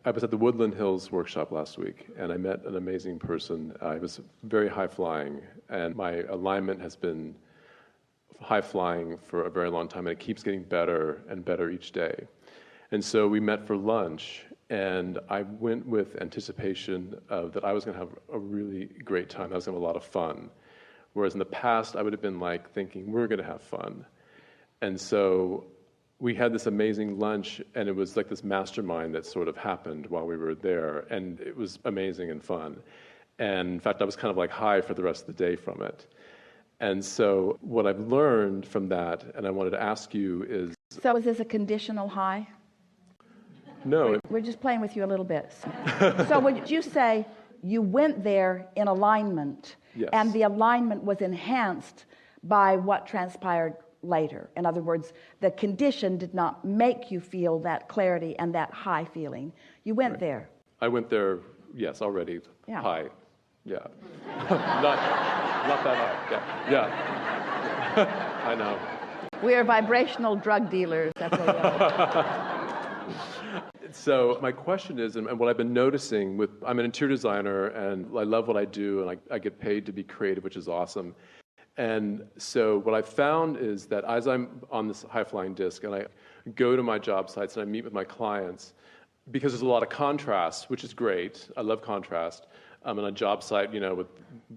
I was at the Woodland Hills workshop last week, and I met an amazing person. I was very high-flying, and my alignment has been high-flying for a very long time, and it keeps getting better and better each day. And so we met for lunch, and I went with anticipation of that I was going to have a really great time. I was going to have a lot of fun. Whereas in the past, I would have been like thinking, we're going to have fun. And so we had this amazing lunch, and it was like this mastermind that sort of happened while we were there, and it was amazing and fun. And in fact, I was kind of like high for the rest of the day from it. And so what I've learned from that, and I wanted to ask you is... So is this a conditional high? No. We're just playing with you a little bit. So would you say you went there in alignment, yes, and the alignment was enhanced by what transpired later? In other words, the condition did not make you feel that clarity and that high feeling. You went right there. I went there, yes, already high. Yeah. not that high. Yeah. I know. We are vibrational drug dealers. That's what we are. So my question is, and what I've been noticing I'm an interior designer, and I love what I do, and I get paid to be creative, which is awesome. And so what I found is that as I'm on this high-flying disc, and I go to my job sites and I meet with my clients, because there's a lot of contrast, which is great. I love contrast. I'm on a job site, with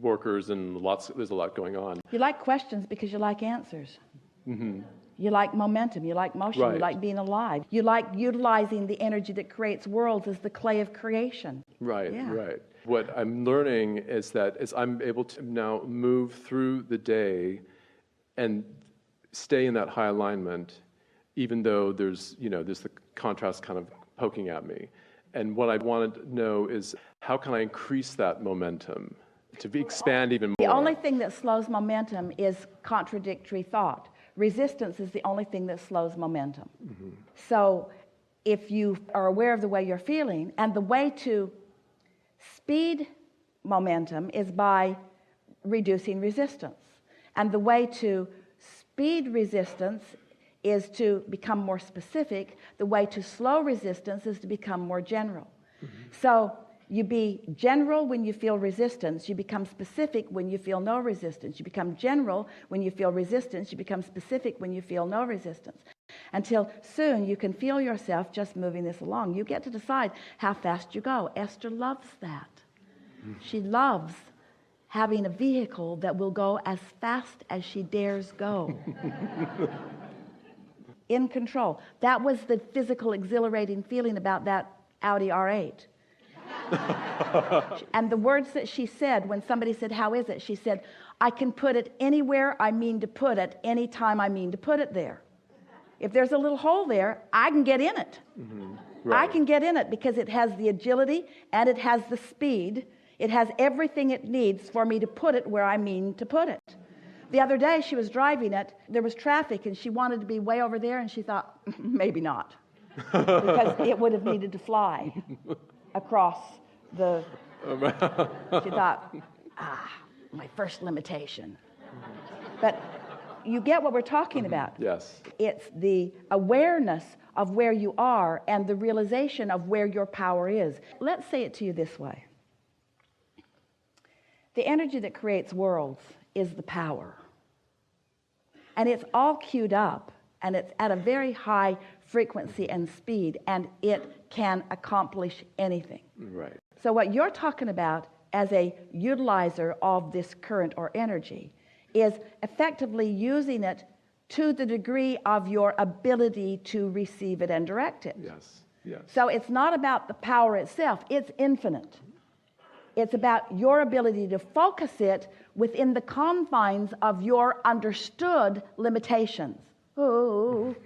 workers and there's a lot going on. You like questions because you like answers. Mm-hmm. You like momentum, you like motion, right, you like being alive. You like utilizing the energy that creates worlds as the clay of creation. Right, yeah, right. What I'm learning is I'm able to now move through the day and stay in that high alignment, even though there's the contrast kind of poking at me. And what I wanted to know is, how can I increase that momentum to expand even more? The only thing that slows momentum is contradictory thought. Resistance is the only thing that slows momentum. Mm-hmm. So if you are aware of the way you're feeling, and the way to speed momentum is by reducing resistance. And the way to speed resistance is to become more specific. The way to slow resistance is to become more general. Mm-hmm. So you be general when you feel resistance. You become specific when you feel no resistance. You become general when you feel resistance. You become specific when you feel no resistance. Until soon you can feel yourself just moving this along. You get to decide how fast you go. Esther loves that. She loves having a vehicle that will go as fast as she dares go. In control. That was the physical exhilarating feeling about that Audi R8. And the words that she said when somebody said, "How is it?" She said, "I can put it anywhere I mean to put it, anytime I mean to put it there. If there's a little hole there, I can get in it." Mm-hmm. Right. I can get in it because it has the agility and it has the speed. It has everything it needs for me to put it where I mean to put it. The other day she was driving it, there was traffic, and she wanted to be way over there, and she thought, maybe not, because it would have needed to fly across the... She thought, my first limitation. But you get what we're talking about. Yes. It's the awareness of where you are and the realization of where your power is. Let's say it to you this way. The energy that creates worlds is the power. And it's all queued up, and it's at a very high frequency and speed, and it can accomplish anything. Right. So what you're talking about as a utilizer of this current or energy is effectively using it to the degree of your ability to receive it and direct it. Yes, yes. So it's not about the power itself, it's infinite. It's about your ability to focus it within the confines of your understood limitations. Ooh.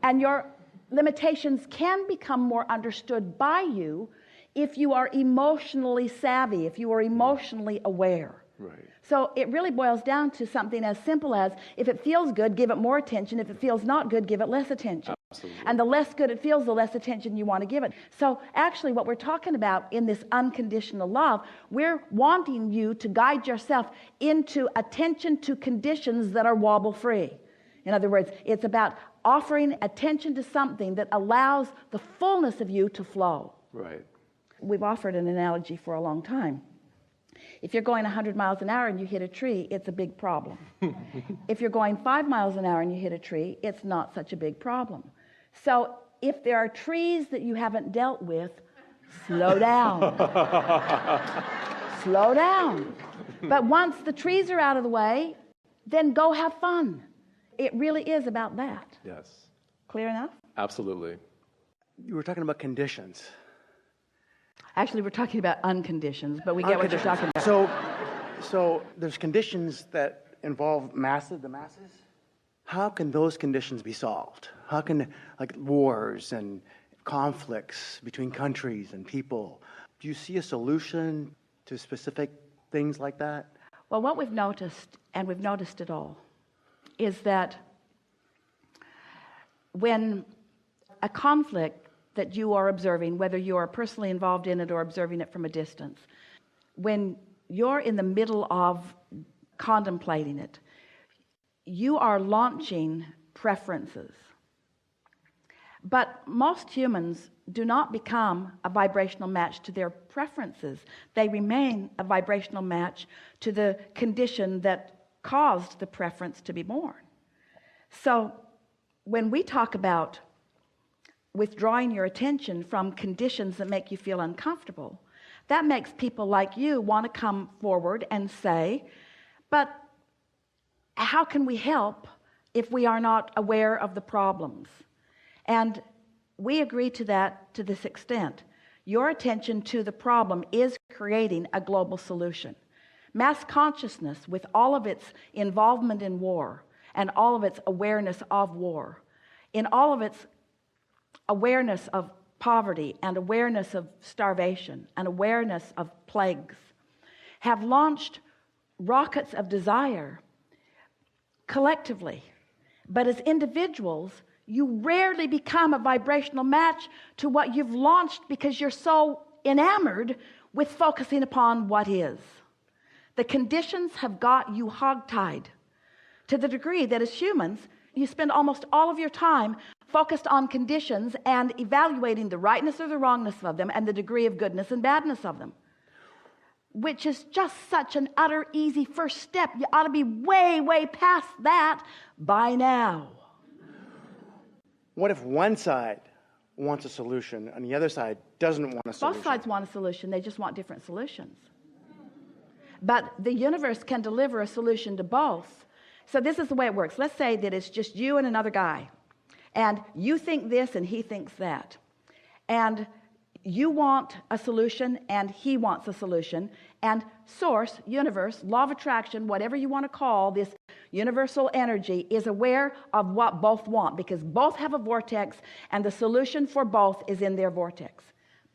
And your limitations can become more understood by you if you are emotionally savvy, if you are emotionally aware. Right. So it really boils down to something as simple as, if it feels good, give it more attention. If it feels not good, give it less attention. Absolutely. And the less good it feels, the less attention you want to give it. So actually what we're talking about in this unconditional love, we're wanting you to guide yourself into attention to conditions that are wobble-free. In other words, it's about offering attention to something that allows the fullness of you to flow. Right. We've offered an analogy for a long time. If you're going 100 miles an hour and you hit a tree, it's a big problem. If you're going 5 miles an hour and you hit a tree, it's not such a big problem. So if there are trees that you haven't dealt with, slow down. Slow down. But once the trees are out of the way, then go have fun. It really is about that. Yes. Clear enough? Absolutely. You were talking about conditions. Actually, we're talking about unconditions, but we get what you're talking about. So there's conditions that involve the masses. How can those conditions be solved? How can, like, wars and conflicts between countries and people, do you see a solution to specific things like that? Well, what we've noticed, and we've noticed it all, is that when a conflict that you are observing, whether you are personally involved in it or observing it from a distance, when you're in the middle of contemplating it, you are launching preferences. But most humans do not become a vibrational match to their preferences. They remain a vibrational match to the condition that caused the preference to be born. So when we talk about withdrawing your attention from conditions that make you feel uncomfortable, that makes people like you want to come forward and say, but how can we help if we are not aware of the problems? And we agree to that to this extent. Your attention to the problem is creating a global solution. Mass consciousness, with all of its involvement in war and all of its awareness of war, in all of its awareness of poverty and awareness of starvation and awareness of plagues, have launched rockets of desire collectively. But as individuals, you rarely become a vibrational match to what you've launched because you're so enamored with focusing upon what is. The conditions have got you hogtied to the degree that as humans, you spend almost all of your time focused on conditions and evaluating the rightness or the wrongness of them and the degree of goodness and badness of them, which is just such an utter easy first step. You ought to be way, way past that by now. What if one side wants a solution and the other side doesn't want a solution? Both sides want a solution. They just want different solutions. But the universe can deliver a solution to both. So this is the way it works. Let's say that it's just you and another guy. And you think this and he thinks that. And you want a solution and he wants a solution. And source, universe, law of attraction, whatever you want to call this universal energy, is aware of what both want, because both have a vortex and the solution for both is in their vortex.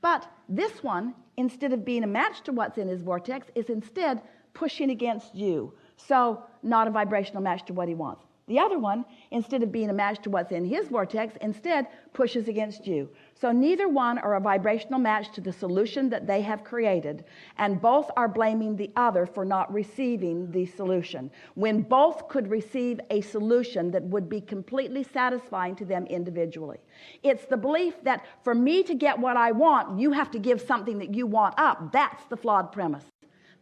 But this one, instead of being a match to what's in his vortex, is instead pushing against you. So not a vibrational match to what he wants. The other one, instead of being a match to what's in his vortex, instead pushes against you. So neither one are a vibrational match to the solution that they have created, and both are blaming the other for not receiving the solution, when both could receive a solution that would be completely satisfying to them individually. It's the belief that for me to get what I want, you have to give something that you want up. That's the flawed premise.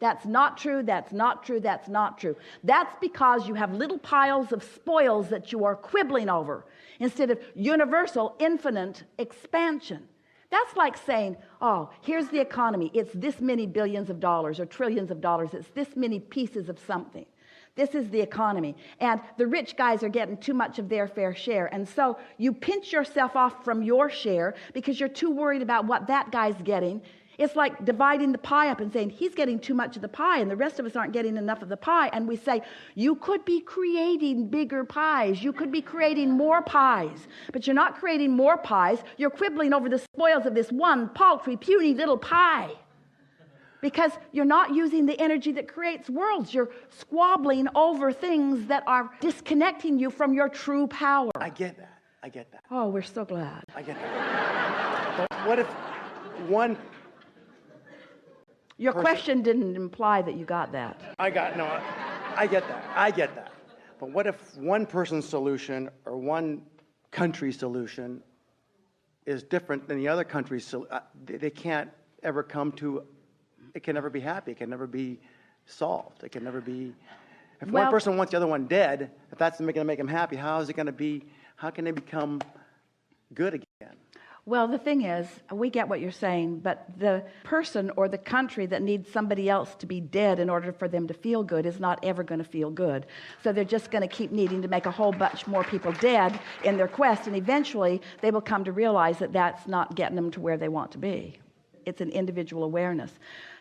That's not true, that's not true, that's not true. That's because you have little piles of spoils that you are quibbling over instead of universal, infinite expansion. That's like saying, oh, here's the economy. It's this many billions of dollars or trillions of dollars. It's this many pieces of something. This is the economy. And the rich guys are getting too much of their fair share. And so you pinch yourself off from your share because you're too worried about what that guy's getting. It's like dividing the pie up and saying, he's getting too much of the pie and the rest of us aren't getting enough of the pie. And we say, you could be creating bigger pies. You could be creating more pies. But you're not creating more pies. You're quibbling over the spoils of this one paltry, puny little pie. Because you're not using the energy that creates worlds. You're squabbling over things that are disconnecting you from your true power. I get that. Oh, we're so glad. I get that. But what if one... Your question didn't imply that you got that. I get that. But what if one person's solution or one country solution is different than the other countries. So they can't ever come to, it can never be happy. It can never be solved. It can never be, if one person wants the other one dead, if that's going to make them happy, how is it going to be, how can they become good again? Well, the thing is, we get what you're saying, but the person or the country that needs somebody else to be dead in order for them to feel good is not ever going to feel good. So they're just going to keep needing to make a whole bunch more people dead in their quest, and eventually they will come to realize that that's not getting them to where they want to be. It's an individual awareness.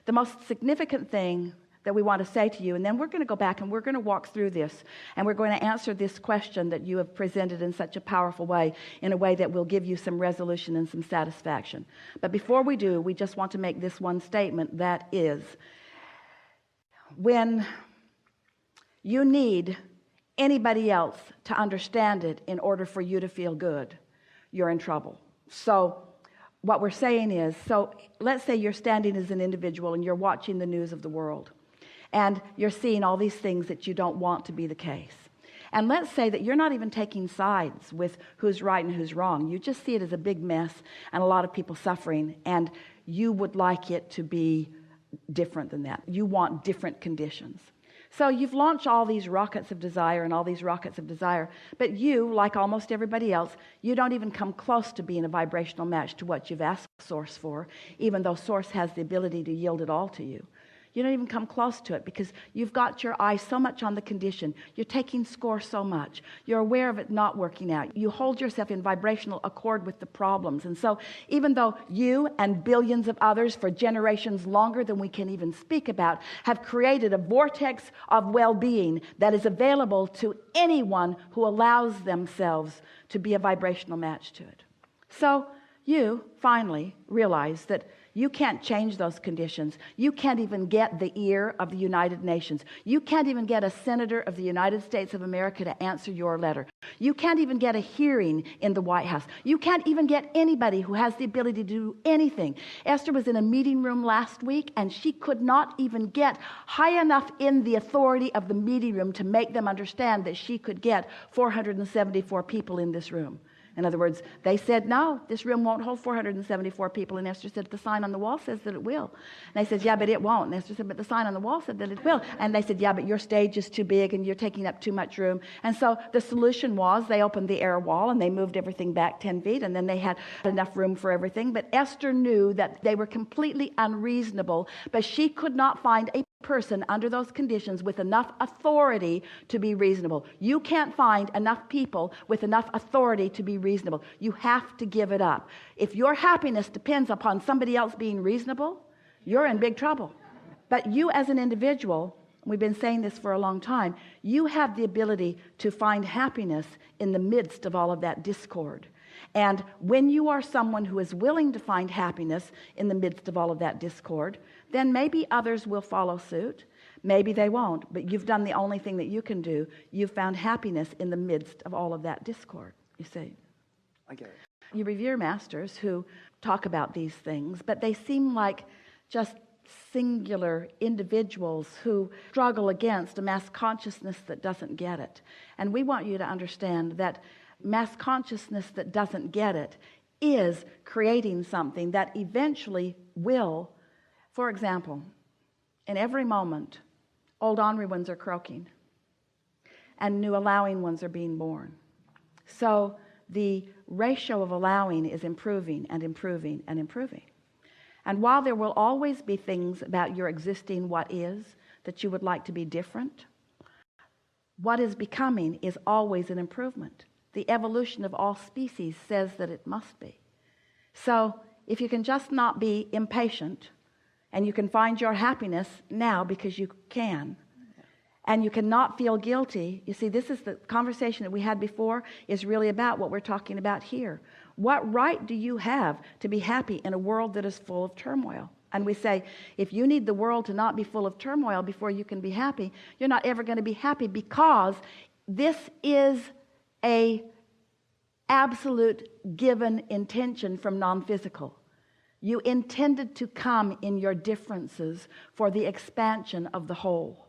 The most significant thing that we want to say to you, and then we're going to go back and we're going to walk through this, and we're going to answer this question that you have presented in such a powerful way, in a way that will give you some resolution and some satisfaction. But before we do, we just want to make this one statement, that is, when you need anybody else to understand it in order for you to feel good, you're in trouble. So what we're saying is, so let's say you're standing as an individual and you're watching the news of the world, and you're seeing all these things that you don't want to be the case. And let's say that you're not even taking sides with who's right and who's wrong. You just see it as a big mess and a lot of people suffering, and you would like it to be different than that. You want different conditions. So you've launched all these rockets of desire and all these rockets of desire, but you, like almost everybody else, you don't even come close to being a vibrational match to what you've asked Source for, even though Source has the ability to yield it all to you. You don't even come close to it because you've got your eye so much on the condition. You're taking score so much. You're aware of it not working out. You hold yourself in vibrational accord with the problems. And so even though you and billions of others for generations longer than we can even speak about have created a vortex of well-being that is available to anyone who allows themselves to be a vibrational match to it. So you finally realize that you can't change those conditions. You can't even get the ear of the United Nations. You can't even get a senator of the United States of America to answer your letter. You can't even get a hearing in the White House. You can't even get anybody who has the ability to do anything. Esther was in a meeting room last week, and she could not even get high enough in the authority of the meeting room to make them understand that she could get 474 people in this room. In other words, they said, no, this room won't hold 474 people. And Esther said, the sign on the wall says that it will. And they said, yeah, but it won't. And Esther said, but the sign on the wall said that it will. And they said, yeah, but your stage is too big and you're taking up too much room. And so the solution was they opened the air wall and they moved everything back 10 feet. And then they had enough room for everything. But Esther knew that they were completely unreasonable. But she could not find a person under those conditions with enough authority to be reasonable. You can't find enough people with enough authority to be reasonable. You have to give it up. If your happiness depends upon somebody else being reasonable, you're in big trouble. But you as an individual, we've been saying this for a long time, you have the ability to find happiness in the midst of all of that discord. And when you are someone who is willing to find happiness in the midst of all of that discord, then maybe others will follow suit. Maybe they won't, but you've done the only thing that you can do. You've found happiness in the midst of all of that discord, you see. I get it. You revere masters who talk about these things, but they seem like just singular individuals who struggle against a mass consciousness that doesn't get it. And we want you to understand that mass consciousness that doesn't get it is creating something that eventually will. For example, in every moment, old ornery ones are croaking and new allowing ones are being born. So the ratio of allowing is improving and improving and improving. And while there will always be things about your existing what is that you would like to be different, what is becoming is always an improvement. The evolution of all species says that it must be. So if you can just not be impatient, and you can find your happiness now because you can, and you cannot feel guilty. You see, this is the conversation that we had before is really about what we're talking about here. What right do you have to be happy in a world that is full of turmoil? And we say, if you need the world to not be full of turmoil before you can be happy, you're not ever going to be happy, because this is a absolute given intention from non-physical. You intended to come in your differences for the expansion of the whole.